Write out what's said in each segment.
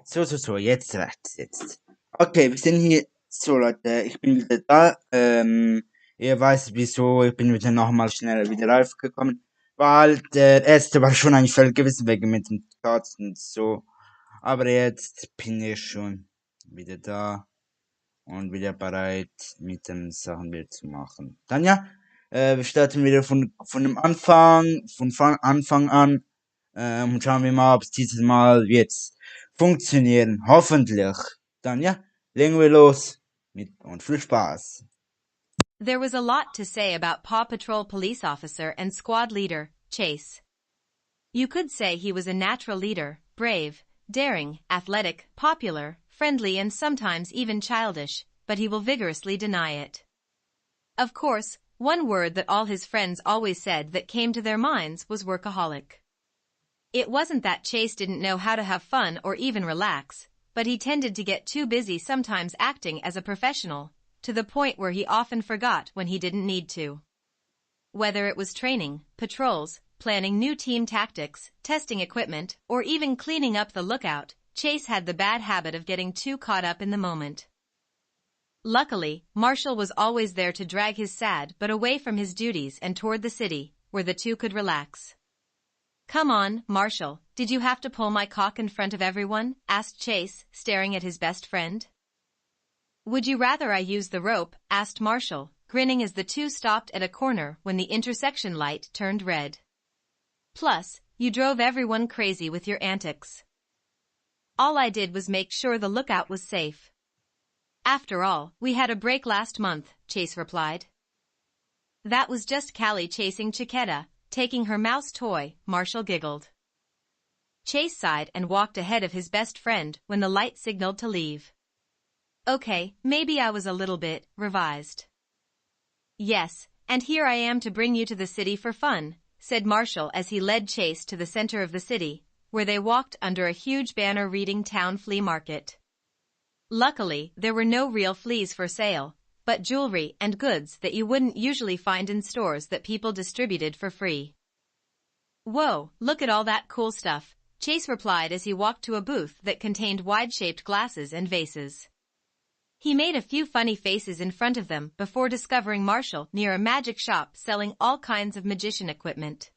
So, jetzt. Okay, wir sind hier. So, Leute, ich bin wieder da. Ihr weißt wieso, ich bin wieder nochmal schneller wieder live gekommen. Weil der erste war schon ein Fall gewesen, wegen mit dem Tag und so. Aber jetzt bin ich schon wieder da und wieder bereit, mit den Sachen wieder zu machen. Dann ja, wir starten wieder von dem Anfang, von Anfang an. Und schauen wir mal, ob es dieses Mal jetzt funktionieren. Hoffentlich. Dann ja, legen wir los und viel Spaß. There was a lot to say about Paw Patrol police officer and squad leader, Chase. You could say he was a natural leader, brave, daring, athletic, popular, friendly and sometimes even childish, but he will vigorously deny it. Of course, one word that all his friends always said that came to their minds was workaholic. It wasn't that Chase didn't know how to have fun or even relax, but he tended to get too busy sometimes acting as a professional, to the point where he often forgot when he didn't need to. Whether it was training, patrols, planning new team tactics, testing equipment, or even cleaning up the lookout, Chase had the bad habit of getting too caught up in the moment. Luckily, Marshall was always there to drag his sad but away from his duties and toward the city, where the two could relax. "Come on, Marshall, did you have to pull my cock in front of everyone?" asked Chase, staring at his best friend. "Would you rather I use the rope?" asked Marshall, grinning as the two stopped at a corner when the intersection light turned red. "Plus, you drove everyone crazy with your antics." "All I did was make sure the lookout was safe." "After all, we had a break last month," Chase replied. "That was just Callie chasing Chiquetta, taking her mouse toy," Marshall giggled. Chase sighed and walked ahead of his best friend when the light signaled to leave. "Okay, maybe I was a little bit revised." "Yes, and here I am to bring you to the city for fun," said Marshall as he led Chase to the center of the city, where they walked under a huge banner reading Town Flea Market. Luckily, there were no real fleas for sale, but jewelry and goods that you wouldn't usually find in stores that people distributed for free. "Whoa, look at all that cool stuff," Chase replied as he walked to a booth that contained wide-shaped glasses and vases. He made a few funny faces in front of them before discovering Marshall near a magic shop selling all kinds of magician equipment.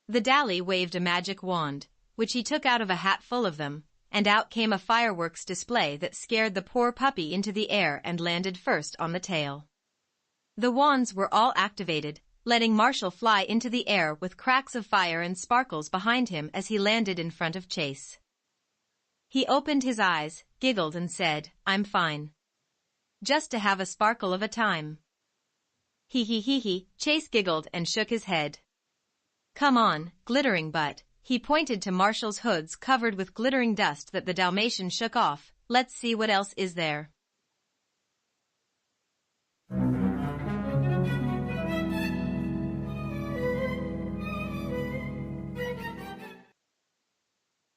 The Dally waved a magic wand, which he took out of a hat full of them, and out came a fireworks display that scared the poor puppy into the air and landed first on the tail. The wands were all activated, letting Marshall fly into the air with cracks of fire and sparkles behind him as he landed in front of Chase. He opened his eyes, giggled and said, "I'm fine. Just to have a sparkle of a time." He, Chase giggled and shook his head. "Come on, glittering butt." He pointed to Marshall's hoods covered with glittering dust that the Dalmatian shook off. "Let's see what else is there."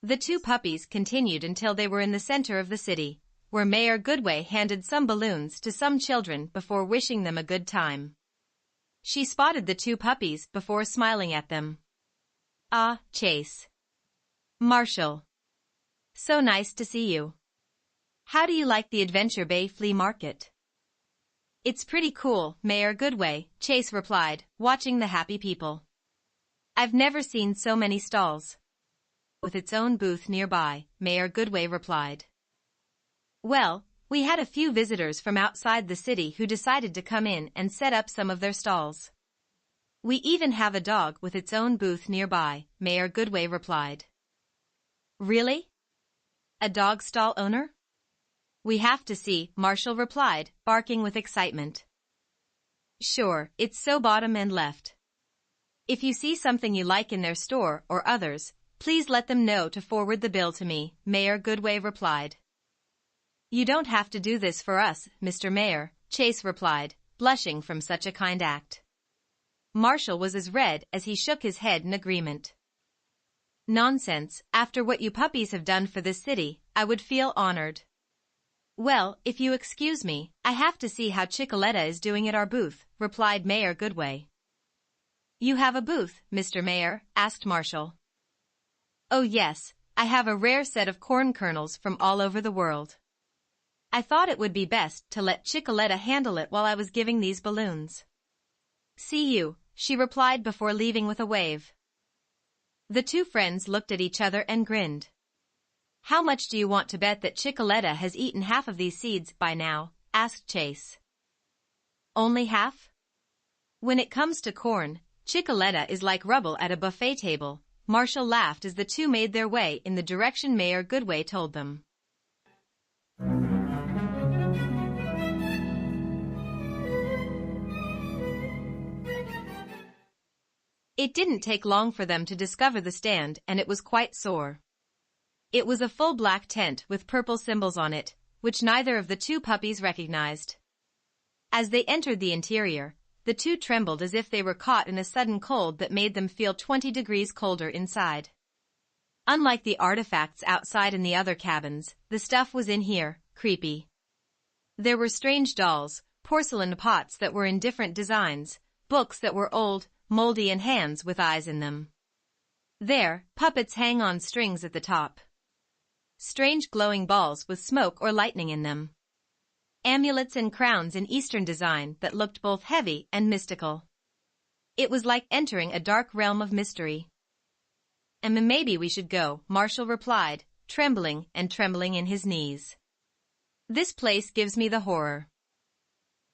The two puppies continued until they were in the center of the city, where Mayor Goodway handed some balloons to some children before wishing them a good time. She spotted the two puppies before smiling at them. "Ah, Chase. Marshall. So nice to see you. How do you like the Adventure Bay Flea Market?" "It's pretty cool, Mayor Goodway," Chase replied, watching the happy people. "I've never seen so many stalls." "With its own booth nearby," Mayor Goodway replied. "Well, we had a few visitors from outside the city who decided to come in and set up some of their stalls. We even have a dog with its own booth nearby," Mayor Goodway replied. "Really? A dog stall owner? We have to see," Marshall replied, barking with excitement. "Sure, it's so bottom and left. If you see something you like in their store or others, please let them know to forward the bill to me," Mayor Goodway replied. "You don't have to do this for us, Mr. Mayor," Chase replied, blushing from such a kind act. Marshall was as red as he shook his head in agreement. "Nonsense, after what you puppies have done for this city, I would feel honored." "Well, if you excuse me, I have to see how Chicoletta is doing at our booth," replied Mayor Goodway. "You have a booth, Mr. Mayor?" asked Marshall. "Oh yes, I have a rare set of corn kernels from all over the world. I thought it would be best to let Chicoletta handle it while I was giving these balloons. See you, she replied before leaving with a wave. The two friends looked at each other and grinned. How much do you want to bet that Chicoletta has eaten half of these seeds by now? Asked Chase. Only half? When it comes to corn, Chicoletta is like rubble at a buffet table. Marshall laughed as the two made their way in the direction Mayor Goodway told them. It didn't take long for them to discover the stand, and it was quite sore. It was a full black tent with purple symbols on it, which neither of the two puppies recognized. As they entered the interior, the two trembled as if they were caught in a sudden cold that made them feel 20 degrees colder inside. Unlike the artifacts outside in the other cabins, the stuff was in here, creepy. There were strange dolls, porcelain pots that were in different designs, books that were old, moldy, and hands with eyes in them. There, puppets hang on strings at the top. Strange glowing balls with smoke or lightning in them. Amulets and crowns in Eastern design that looked both heavy and mystical. It was like entering a dark realm of mystery. And maybe we should go, Marshall replied, trembling in his knees. This place gives me the horror.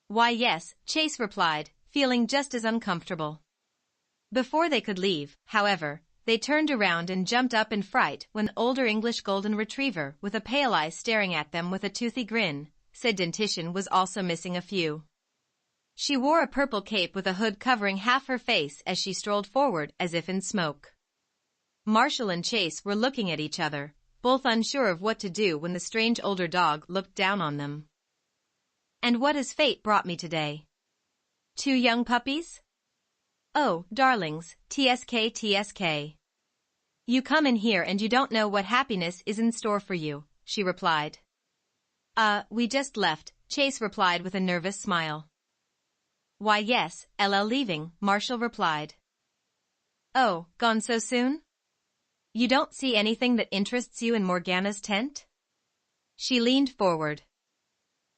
Why yes, Chase replied, feeling just as uncomfortable. Before they could leave, however, they turned around and jumped up in fright when an older English golden retriever with a pale eye staring at them with a toothy grin, said dentition, was also missing a few. She wore a purple cape with a hood covering half her face as she strolled forward as if in smoke. Marshall and Chase were looking at each other, both unsure of what to do when the strange older dog looked down on them. And what has fate brought me today? 2 young puppies? Oh, darlings, TSK TSK. You come in here and you don't know what happiness is in store for you, she replied. We just left, Chase replied with a nervous smile. Why yes, LL leaving, Marshall replied. Oh, gone so soon? You don't see anything that interests you in Morgana's tent? She leaned forward.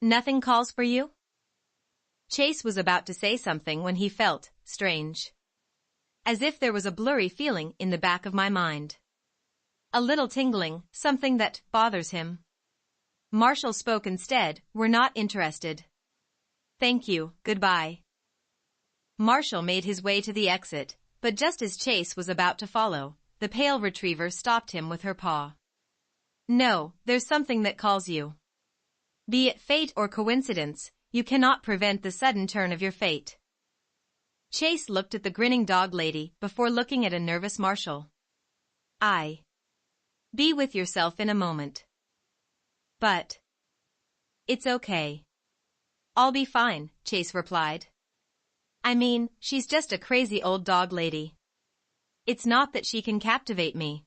Nothing calls for you? Chase was about to say something when he felt strange. As if there was a blurry feeling in the back of my mind. A little tingling, something that bothers him. Marshall spoke instead, we're not interested. Thank you, goodbye. Marshall made his way to the exit, but just as Chase was about to follow, the pale retriever stopped him with her paw. No, there's something that calls you. Be it fate or coincidence, you cannot prevent the sudden turn of your fate. Chase looked at the grinning dog lady before looking at a nervous Marshall. Be with yourself in a moment. But it's okay. I'll be fine, Chase replied. I mean, she's just a crazy old dog lady. It's not that she can captivate me.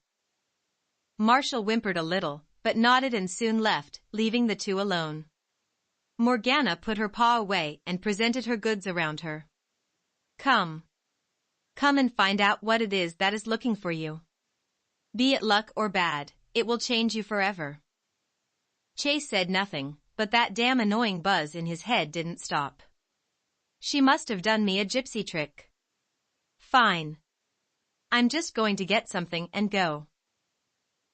Marshall whimpered a little, but nodded and soon left, leaving the two alone. Morgana put her paw away and presented her goods around her. Come and find out what it is that is looking for you. Be it luck or bad, it will change you forever. Chase said nothing, but that damn annoying buzz in his head didn't stop. She must have done me a gypsy trick. Fine. I'm just going to get something and go.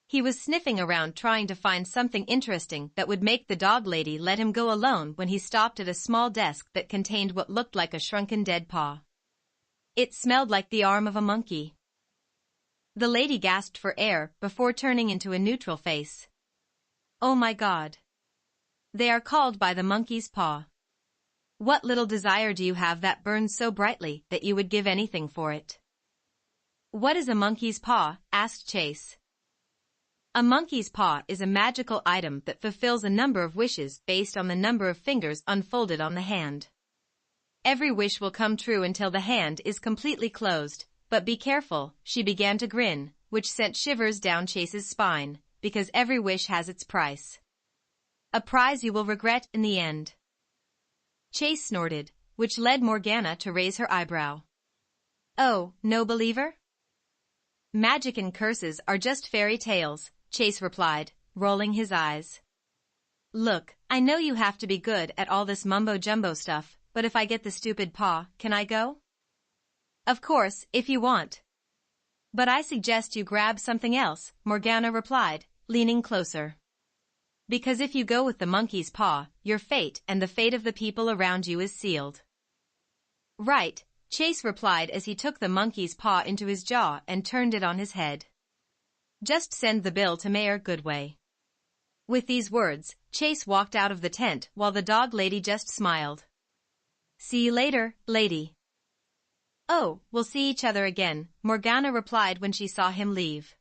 He was sniffing around trying to find something interesting that would make the dog lady let him go alone when he stopped at a small desk that contained what looked like a shrunken dead paw. It smelled like the arm of a monkey. The lady gasped for air before turning into a neutral face. Oh my God. They are called by the monkey's paw. What little desire do you have that burns so brightly that you would give anything for it? What is a monkey's paw? Asked Chase. A monkey's paw is a magical item that fulfills a number of wishes based on the number of fingers unfolded on the hand. Every wish will come true until the hand is completely closed, but be careful, she began to grin, which sent shivers down Chase's spine, because every wish has its price. A prize you will regret in the end. Chase snorted, which led Morgana to raise her eyebrow. Oh, no believer? Magic and curses are just fairy tales, Chase replied, rolling his eyes. Look, I know you have to be good at all this mumbo-jumbo stuff, but if I get the stupid paw, can I go? Of course, if you want. But I suggest you grab something else, Morgana replied, leaning closer. Because if you go with the monkey's paw, your fate and the fate of the people around you is sealed. Right, Chase replied as he took the monkey's paw into his jaw and turned it on his head. Just send the bill to Mayor Goodway. With these words, Chase walked out of the tent while the dog lady just smiled. See you later, lady. Oh, we'll see each other again, Morgana replied when she saw him leave.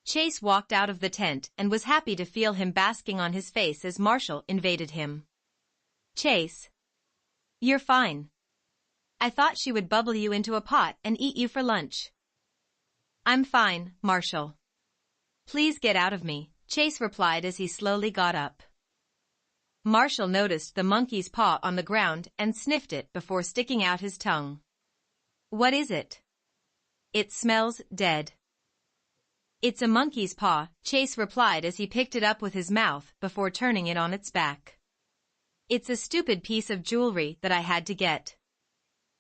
Chase walked out of the tent and was happy to feel him basking on his face as Marshall invaded him. Chase. You're fine. I thought she would bubble you into a pot and eat you for lunch. I'm fine, Marshall. Please get out of me, Chase replied as he slowly got up. Marshall noticed the monkey's paw on the ground and sniffed it before sticking out his tongue. What is it? It smells dead. It's a monkey's paw, Chase replied as he picked it up with his mouth before turning it on its back. It's a stupid piece of jewelry that I had to get.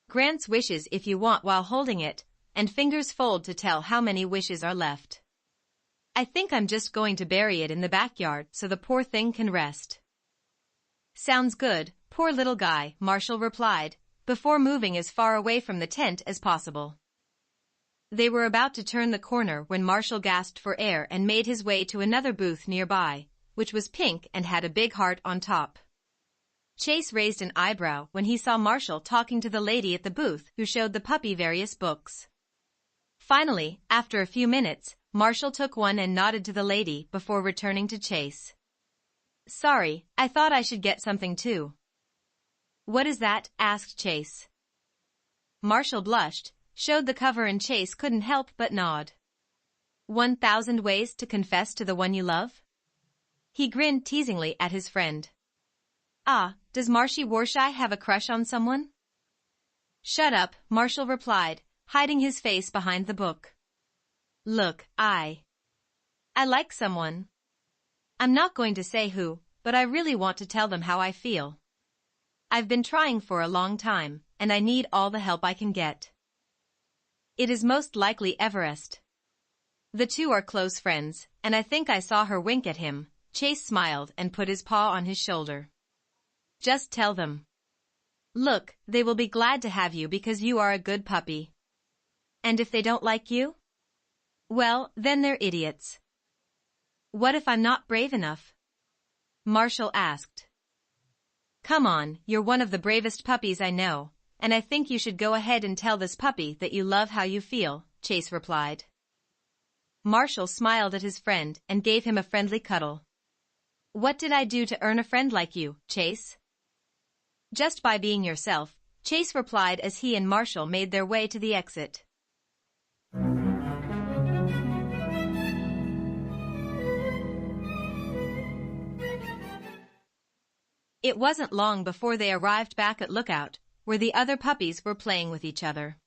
Grants wishes if you want while holding it, and fingers fold to tell how many wishes are left. I think I'm just going to bury it in the backyard so the poor thing can rest. Sounds good, poor little guy, Marshall replied, before moving as far away from the tent as possible. They were about to turn the corner when Marshall gasped for air and made his way to another booth nearby, which was pink and had a big heart on top. Chase raised an eyebrow when he saw Marshall talking to the lady at the booth who showed the puppy various books. Finally, after a few minutes, Marshall took one and nodded to the lady before returning to Chase. Sorry, I thought I should get something too. What is that? Asked Chase. Marshall blushed, showed the cover and Chase couldn't help but nod. 1,000 Ways to Confess to the One You Love? He grinned teasingly at his friend. Ah, does Marshy Warshy have a crush on someone? Shut up, Marshall replied, hiding his face behind the book. Look, I like someone. I'm not going to say who, but I really want to tell them how I feel. I've been trying for a long time, and I need all the help I can get. It is most likely Everest. The two are close friends, and I think I saw her wink at him. Chase smiled and put his paw on his shoulder. Just tell them. Look, they will be glad to have you because you are a good puppy. And if they don't like you? Well, then they're idiots. What if I'm not brave enough? Marshall asked. Come on, you're one of the bravest puppies I know, and I think you should go ahead and tell this puppy that you love how you feel, Chase replied. Marshall smiled at his friend and gave him a friendly cuddle. What did I do to earn a friend like you, Chase? Just by being yourself, Chase replied as he and Marshall made their way to the exit. It wasn't long before they arrived back at Lookout, where the other puppies were playing with each other.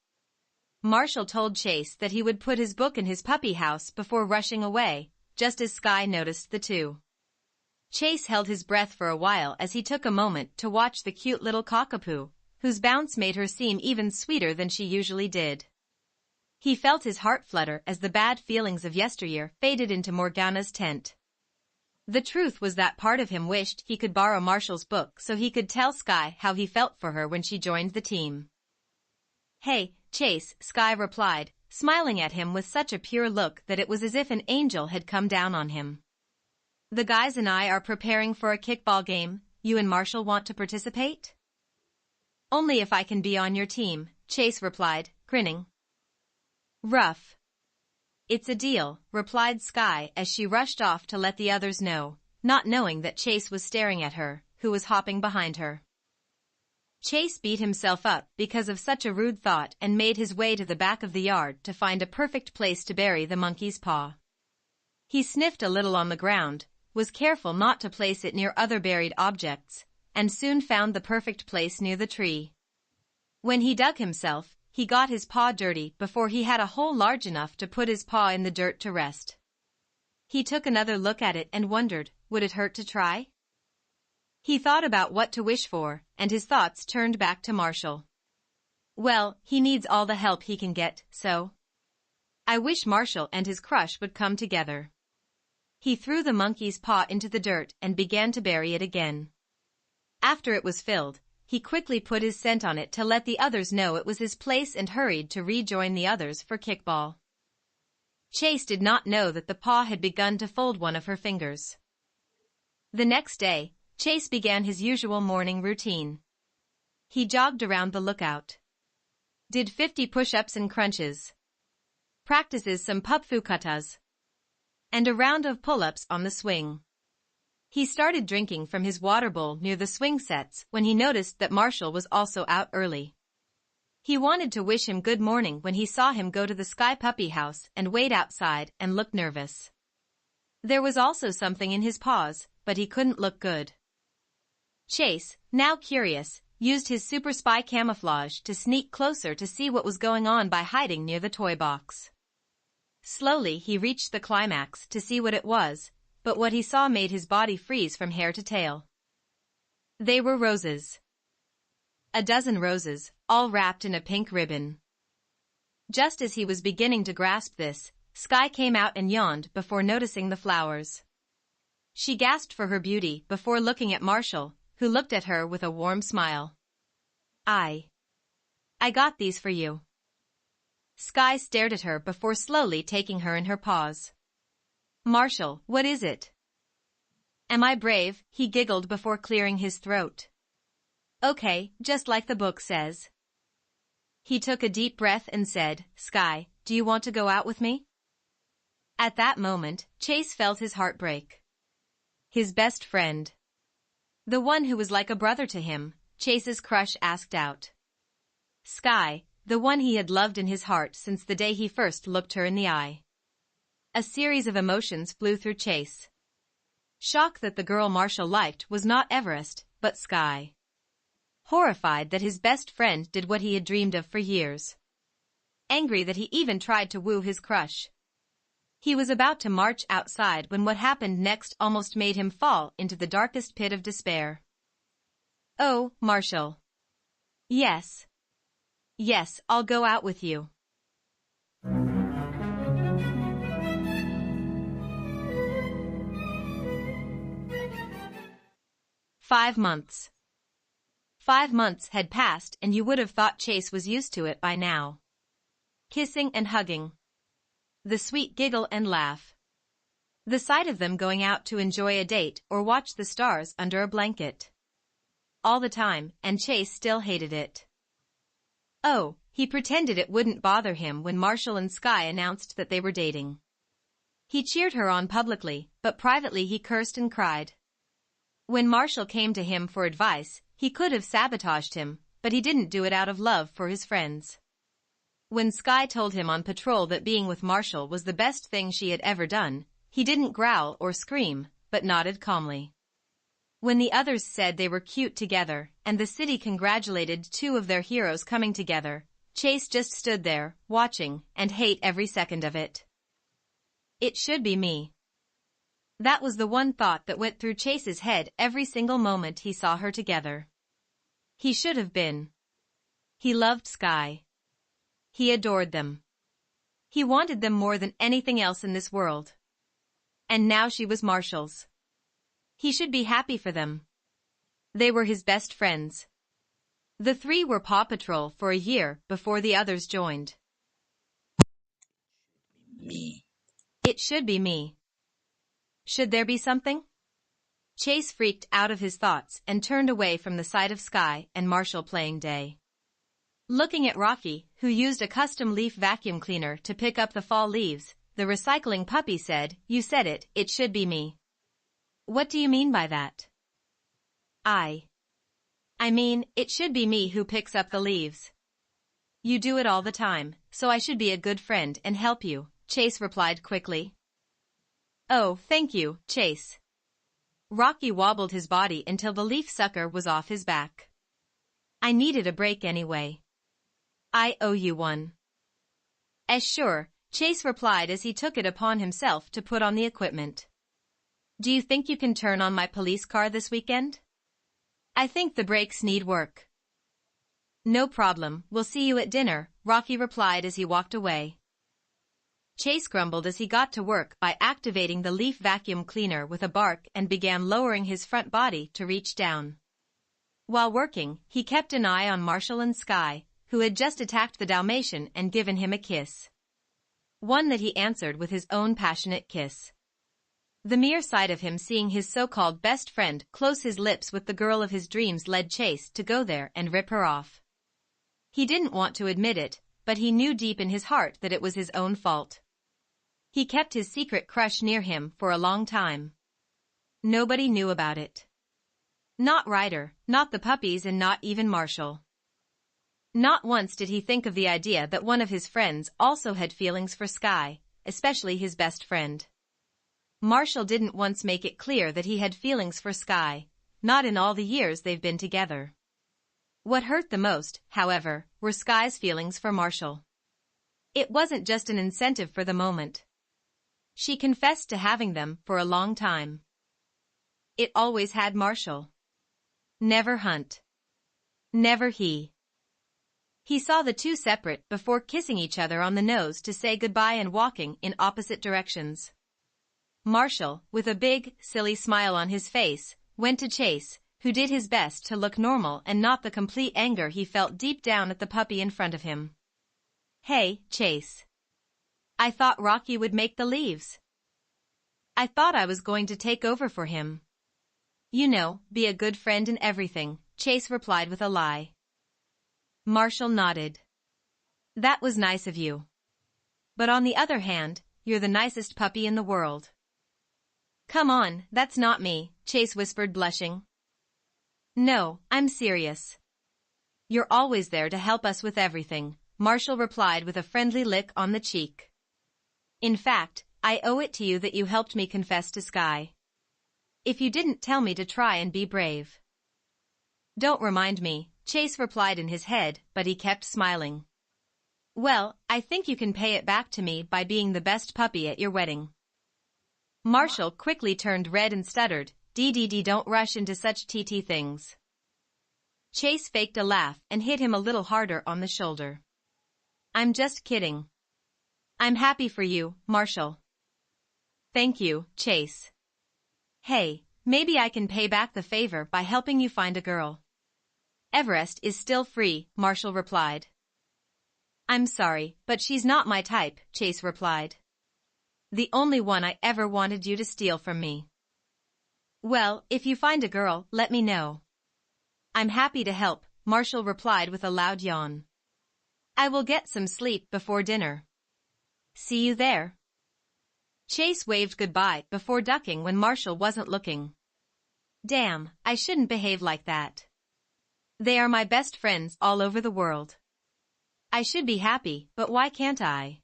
Marshall told Chase that he would put his book in his puppy house before rushing away, just as Sky noticed the two. Chase held his breath for a while as he took a moment to watch the cute little cockapoo, whose bounce made her seem even sweeter than she usually did. He felt his heart flutter as the bad feelings of yesteryear faded into Morgana's tent. The truth was that part of him wished he could borrow Marshall's book so he could tell Sky how he felt for her when she joined the team. Hey, Chase, Sky replied, smiling at him with such a pure look that it was as if an angel had come down on him. The guys and I are preparing for a kickball game. You and Marshall want to participate? Only if I can be on your team, Chase replied, grinning. Rough. It's a deal, replied Sky as she rushed off to let the others know, not knowing that Chase was staring at her, who was hopping behind her. Chase beat himself up because of such a rude thought and made his way to the back of the yard to find a perfect place to bury the monkey's paw. He sniffed a little on the ground, was careful not to place it near other buried objects, and soon found the perfect place near the tree. When he dug himself, he got his paw dirty before he had a hole large enough to put his paw in the dirt to rest. He took another look at it and wondered, would it hurt to try? He thought about what to wish for, and his thoughts turned back to Marshall. Well, he needs all the help he can get, so I wish Marshall and his crush would come together. He threw the monkey's paw into the dirt and began to bury it again. After it was filled, he quickly put his scent on it to let the others know it was his place and hurried to rejoin the others for kickball. Chase did not know that the paw had begun to fold one of her fingers. The next day, Chase began his usual morning routine. He jogged around the lookout. Did 50 push-ups and crunches. Practices some pupfu katas. And a round of pull-ups on the swing. He started drinking from his water bowl near the swing sets when he noticed that Marshall was also out early. He wanted to wish him good morning when he saw him go to the Sky Puppy house and wait outside and look nervous. There was also something in his paws, but he couldn't look good. Chase, now curious, used his super spy camouflage to sneak closer to see what was going on by hiding near the toy box. Slowly he reached the climax to see what it was, but what he saw made his body freeze from hair to tail. They were roses. A dozen roses, all wrapped in a pink ribbon. Just as he was beginning to grasp this, Sky came out and yawned before noticing the flowers. She gasped for her beauty before looking at Marshall, who looked at her with a warm smile. I got these for you. Sky stared at her before slowly taking her in her paws. Marshall, what is it? Am I brave? He giggled before clearing his throat. Okay, just like the book says. He took a deep breath and said, Sky, do you want to go out with me? At that moment, Chase felt his heart break. His best friend. The one who was like a brother to him, Chase's crush asked out. Sky, the one he had loved in his heart since the day he first looked her in the eye. A series of emotions flew through Chase. Shock that the girl Marshall liked was not Everest, but Sky. Horrified that his best friend did what he had dreamed of for years. Angry that he even tried to woo his crush. He was about to march outside when what happened next almost made him fall into the darkest pit of despair. Oh, Marshall. Yes. Yes, I'll go out with you. "5 months. 5 months had passed and you would have thought Chase was used to it by now. Kissing and hugging. The sweet giggle and laugh. The sight of them going out to enjoy a date or watch the stars under a blanket. All the time, and Chase still hated it. Oh, he pretended it wouldn't bother him when Marshall and Sky announced that they were dating. He cheered her on publicly, but privately he cursed and cried. When Marshall came to him for advice, he could have sabotaged him, but he didn't do it out of love for his friends. When Sky told him on patrol that being with Marshall was the best thing she had ever done, he didn't growl or scream, but nodded calmly. When the others said they were cute together, and the city congratulated two of their heroes coming together, Chase just stood there, watching, and hate every second of it. It should be me. That was the one thought that went through Chase's head every single moment he saw her together. He should have been. He loved Sky. He adored them. He wanted them more than anything else in this world. And now she was Marshall's. He should be happy for them. They were his best friends. The three were Paw Patrol for a year before the others joined. Me. It should be me. Should there be something? Chase freaked out of his thoughts and turned away from the sight of Sky and Marshall playing day. Looking at Rocky, who used a custom leaf vacuum cleaner to pick up the fall leaves, the recycling puppy said, "You said it, it should be me." What do you mean by that? I mean, it should be me who picks up the leaves. You do it all the time, so I should be a good friend and help you, Chase replied quickly. Oh, thank you, Chase. Rocky wobbled his body until the leaf sucker was off his back. I needed a break anyway. I owe you one. Sure, Chase replied as he took it upon himself to put on the equipment. Do you think you can turn on my police car this weekend? I think the brakes need work. No problem, we'll see you at dinner, Rocky replied as he walked away. Chase grumbled as he got to work by activating the leaf vacuum cleaner with a bark and began lowering his front body to reach down. While working, he kept an eye on Marshall and Sky, who had just attacked the Dalmatian and given him a kiss. One that he answered with his own passionate kiss. The mere sight of him seeing his so-called best friend close his lips with the girl of his dreams led Chase to go there and rip her off. He didn't want to admit it, but he knew deep in his heart that it was his own fault. He kept his secret crush near him for a long time. Nobody knew about it. Not Ryder, not the puppies, and not even Marshall. Not once did he think of the idea that one of his friends also had feelings for Sky, especially his best friend. Marshall didn't once make it clear that he had feelings for Sky, not in all the years they've been together. What hurt the most, however, were Sky's feelings for Marshall. It wasn't just an incentive for the moment. She confessed to having them for a long time. It always had Marshall. Never Hunt. Never he. He saw the two separate before kissing each other on the nose to say goodbye and walking in opposite directions. Marshall, with a big, silly smile on his face, went to Chase, who did his best to look normal and not the complete anger he felt deep down at the puppy in front of him. Hey, Chase. I thought Rocky would make the leaves. I thought I was going to take over for him. You know, be a good friend and everything, Chase replied with a lie. Marshall nodded. That was nice of you. But on the other hand, you're the nicest puppy in the world. Come on, that's not me, Chase whispered, blushing. No, I'm serious. You're always there to help us with everything, Marshall replied with a friendly lick on the cheek. In fact, I owe it to you that you helped me confess to Sky. If you didn't tell me to try and be brave. Don't remind me, Chase replied in his head, but he kept smiling. Well, I think you can pay it back to me by being the best puppy at your wedding. Marshall quickly turned red and stuttered, "DDD, don't rush into such TT things." Chase faked a laugh and hit him a little harder on the shoulder. I'm just kidding. I'm happy for you, Marshall. Thank you, Chase. Hey, maybe I can pay back the favor by helping you find a girl. Everest is still free, Marshall replied. I'm sorry, but she's not my type, Chase replied. The only one I ever wanted you to steal from me. Well, if you find a girl, let me know. I'm happy to help, Marshall replied with a loud yawn. I will get some sleep before dinner. See you there. Chase waved goodbye before ducking when Marshall wasn't looking. Damn, I shouldn't behave like that. They are my best friends all over the world. I should be happy, but why can't I?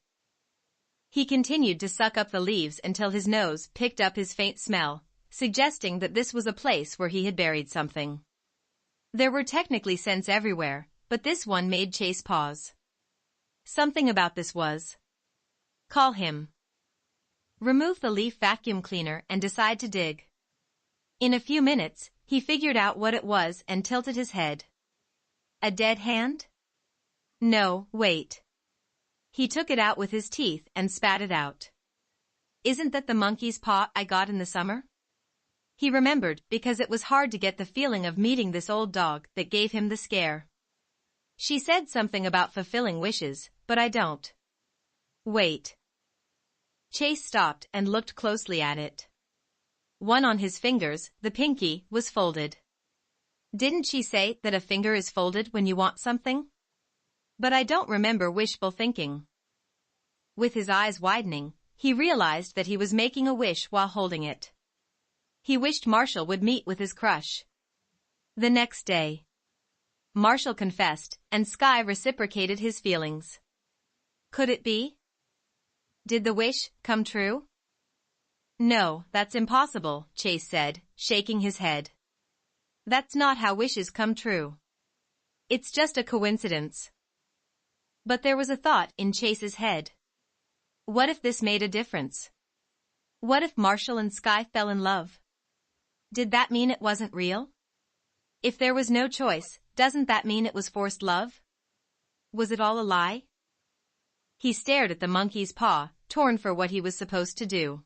He continued to suck up the leaves until his nose picked up his faint smell, suggesting that this was a place where he had buried something. There were technically scents everywhere, but this one made Chase pause. Something about this was. Call him. Remove the leaf vacuum cleaner and decide to dig. In a few minutes, he figured out what it was and tilted his head. A dead hand? No, wait. He took it out with his teeth and spat it out. Isn't that the monkey's paw I got in the summer? He remembered because it was hard to get the feeling of meeting this old dog that gave him the scare. She said something about fulfilling wishes, but I don't. Wait. Chase stopped and looked closely at it. One on his fingers, the pinky, was folded. Didn't she say that a finger is folded when you want something? But I don't remember wishful thinking. With his eyes widening, he realized that he was making a wish while holding it. He wished Marshall would meet with his crush. The next day, Marshall confessed, and Sky reciprocated his feelings. Could it be? Did the wish come true? No, that's impossible, Chase said, shaking his head. That's not how wishes come true. It's just a coincidence. But there was a thought in Chase's head. What if this made a difference? What if Marshall and Sky fell in love? Did that mean it wasn't real? If there was no choice, doesn't that mean it was forced love? Was it all a lie? He stared at the monkey's paw, torn for what he was supposed to do.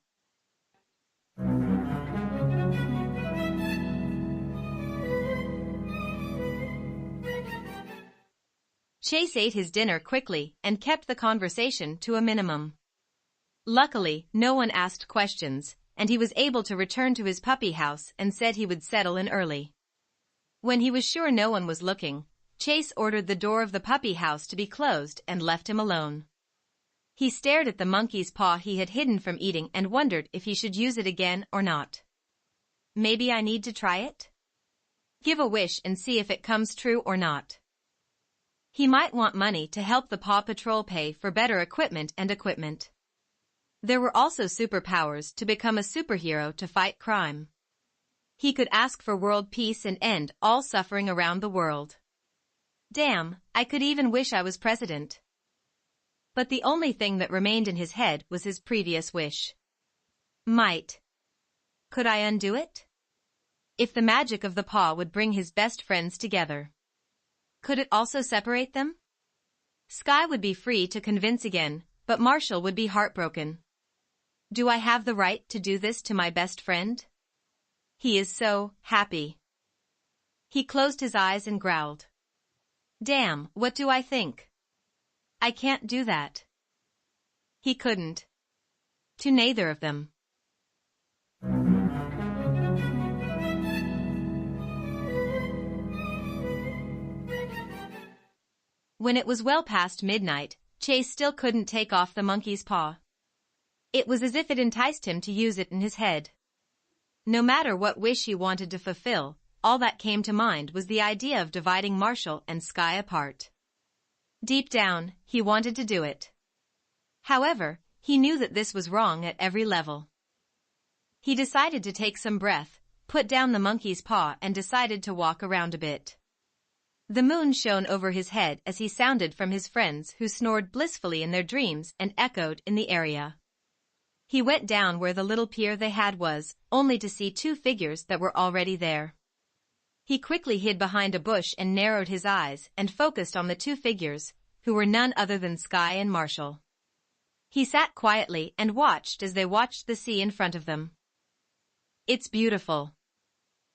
Chase ate his dinner quickly and kept the conversation to a minimum. Luckily, no one asked questions, and he was able to return to his puppy house and said he would settle in early. When he was sure no one was looking, Chase ordered the door of the puppy house to be closed and left him alone. He stared at the monkey's paw he had hidden from eating and wondered if he should use it again or not. Maybe I need to try it? Give a wish and see if it comes true or not. He might want money to help the Paw Patrol pay for better equipment and equipment. There were also superpowers to become a superhero to fight crime. He could ask for world peace and end all suffering around the world. Damn, I could even wish I was president. But the only thing that remained in his head was his previous wish. Might. Could I undo it? If the magic of the paw would bring his best friends together. Could it also separate them? Sky would be free to convince again, but Marshall would be heartbroken. Do I have the right to do this to my best friend? He is so happy. He closed his eyes and growled. Damn, what do I think? I can't do that. He couldn't. To neither of them. When it was well past midnight, Chase still couldn't take off the monkey's paw. It was as if it enticed him to use it in his head. No matter what wish he wanted to fulfill, all that came to mind was the idea of dividing Marshall and Sky apart. Deep down, he wanted to do it. However, he knew that this was wrong at every level. He decided to take some breath, put down the monkey's paw and decided to walk around a bit. The moon shone over his head as he sounded from his friends who snored blissfully in their dreams and echoed in the area. He went down where the little pier they had was, only to see two figures that were already there. He quickly hid behind a bush and narrowed his eyes and focused on the two figures, who were none other than Sky and Marshall. He sat quietly and watched as they watched the sea in front of them. It's beautiful.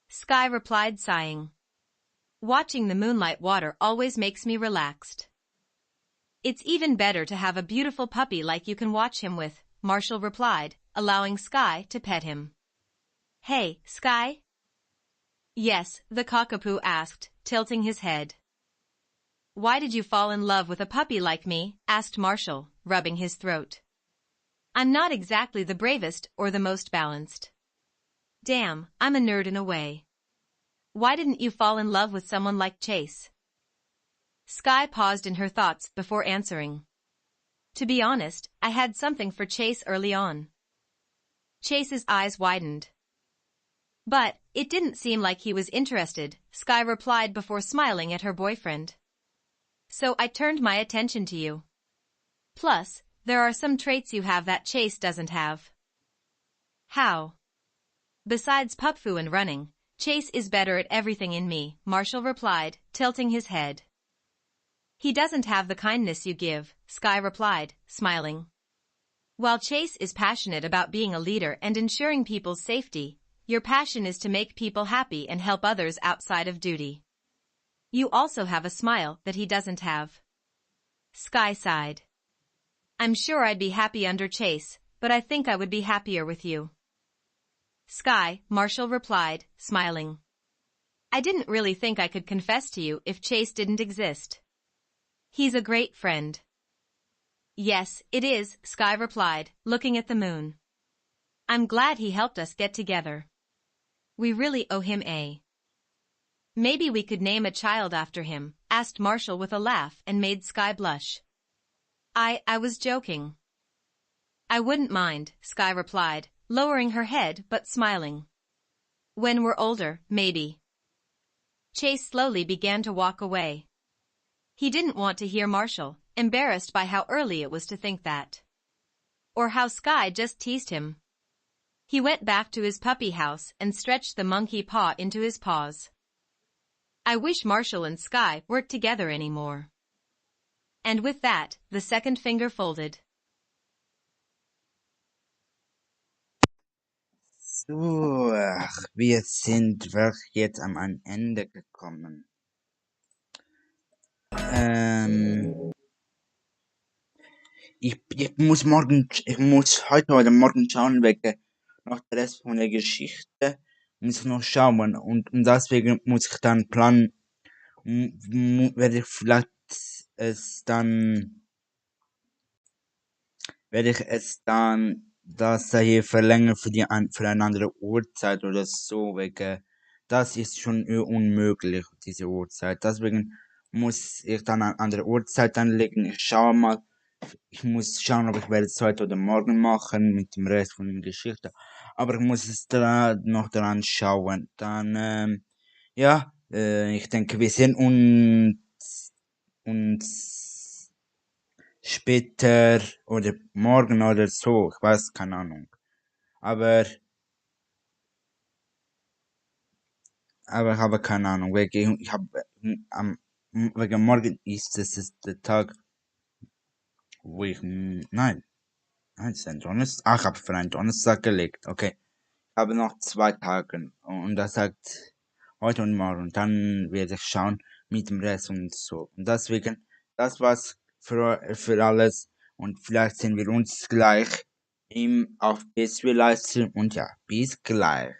Sky replied, sighing. Watching the moonlight water always makes me relaxed. It's even better to have a beautiful puppy like you can watch him with, Marshall replied, allowing Sky to pet him. Hey, Sky? Yes, the cockapoo asked, tilting his head. Why did you fall in love with a puppy like me? Asked Marshall, rubbing his throat. I'm not exactly the bravest or the most balanced. Damn, I'm a nerd in a way. Why didn't you fall in love with someone like Chase? Sky paused in her thoughts before answering. To be honest, I had something for Chase early on. Chase's eyes widened. But, it didn't seem like he was interested, Sky replied before smiling at her boyfriend. So I turned my attention to you. Plus, there are some traits you have that Chase doesn't have. How? Besides pupfoo and running, Chase is better at everything in me, Marshall replied, tilting his head. He doesn't have the kindness you give, Sky replied, smiling. While Chase is passionate about being a leader and ensuring people's safety, your passion is to make people happy and help others outside of duty. You also have a smile that he doesn't have. Sky sighed. I'm sure I'd be happy under Chase, but I think I would be happier with you. Sky, Marshall replied, smiling. I didn't really think I could confess to you if Chase didn't exist. He's a great friend. Yes, it is, Sky replied, looking at the moon. I'm glad he helped us get together. We really owe him a. Maybe we could name a child after him, asked Marshall with a laugh and made Sky blush. I was joking. I wouldn't mind, Sky replied, lowering her head but smiling. When we're older, maybe. Chase slowly began to walk away. He didn't want to hear Marshall, embarrassed by how early it was to think that. Or how Sky just teased him. He went back to his puppy house and stretched the monkey paw into his paws. I wish Marshall and Sky worked together anymore. And with that, the second finger folded. So, wir sind wirklich jetzt am Ende gekommen. Ich muss heute oder morgen schauen, wegen noch der Rest von der Geschichte muss ich noch schauen und deswegen muss ich dann planen, werde ich vielleicht es dann werde ich es dann das hier verlängern für eine andere Uhrzeit oder so, wegen das ist schon unmöglich, diese Uhrzeit. Deswegen muss ich dann eine andere Uhrzeit anlegen. Ich muss schauen, ob ich werde es heute oder morgen machen mit dem Rest von der Geschichte. Aber ich muss es da noch dran schauen. Dann, ja, ich denke, wir sehen uns später oder morgen oder so. Ich weiß, keine Ahnung. Aber ich habe keine Ahnung. Wegen morgen ist der Tag, wo nein, es ist ein Donnerstag. Ach, ich habe für einen Donnerstag gelegt. Okay. Habe noch 2 Tage und das sagt heute und morgen. Dann werde ich schauen mit dem Rest und so. Und deswegen, das war's für alles und vielleicht sehen wir uns gleich auf PS4 Livestream und ja, bis gleich.